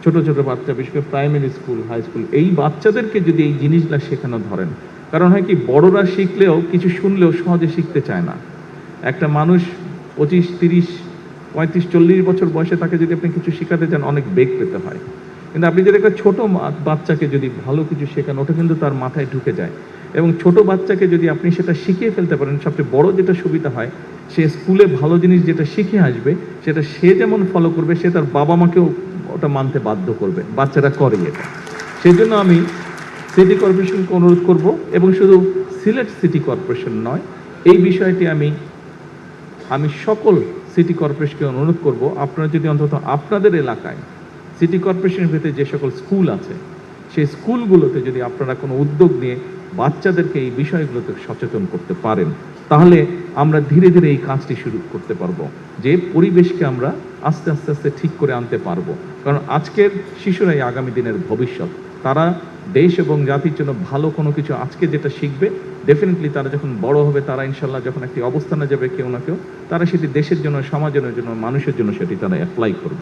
ছোট ছোট বাচ্চা, বিশেষ করে প্রাইমারি স্কুল, হাই স্কুল, এই বাচ্চাদেরকে যদি এই জিনিসগুলা শেখানো ধরেন, কারণ হয় কি, বড়রা শিখলেও কিছু শুনলেও সহজে শিখতে চায় না। একটা মানুষ 25, 30, 35, 40 বছর বয়সে তাকে যদি আপনি কিছু শেখাতে চান, অনেক বেগ পেতে হয়। কিন্তু আপনি যদি একটা ছোট বাচ্চাকে যদি ভালো কিছু শেখান, ওটা কিন্তু তার মাথায় ঢুকে যায়। এবং ছোট বাচ্চাকে যদি আপনি সেটা শিখিয়ে ফেলতে পারেন, সবচেয়ে বড় যেটা সুবিধা হয়, সে স্কুলে ভালো জিনিস যেটা শিখে আসবে, সেটা সে যেমন ফলো করবে, সে তার বাবা মাকেও ওটা মানতে বাধ্য করবে। বাচ্চারা করে এটা। সেই জন্য আমি সিটি কর্পোরেশনকে অনুরোধ করব, এবং শুধু সিলেট সিটি কর্পোরেশন নয়, এই বিষয়টি আমি সকল সিটি কর্পোরেশনকে অনুরোধ করব, আপনারা যদি অন্তত আপনাদের এলাকায় সিটি কর্পোরেশনের ভিতরে যে সকল স্কুল আছে, সেই স্কুলগুলোতে যদি আপনারা কোনো উদ্যোগ নিয়ে বাচ্চাদেরকে এই বিষয়গুলোতে সচেতন করতে পারেন, তাহলে আমরা ধীরে ধীরে এই কাজটি শুরু করতে পারবো, যে পরিবেশকে আমরা আস্তে আস্তে আস্তে ঠিক করে আনতে পারবো। কারণ আজকের শিশুরাই আগামী দিনের ভবিষ্যৎ। তারা দেশ এবং জাতির জন্য ভালো কোনো কিছু আজকে যেটা শিখবে, ডেফিনেটলি তারা যখন বড় হবে, তারা ইনশাল্লাহ যখন একটি অবস্থানে যাবে কেউ না কেউ, তারা সেটি দেশের জন্য, সমাজের জন্য, মানুষের জন্য সেটি তারা অ্যাপ্লাই করবে।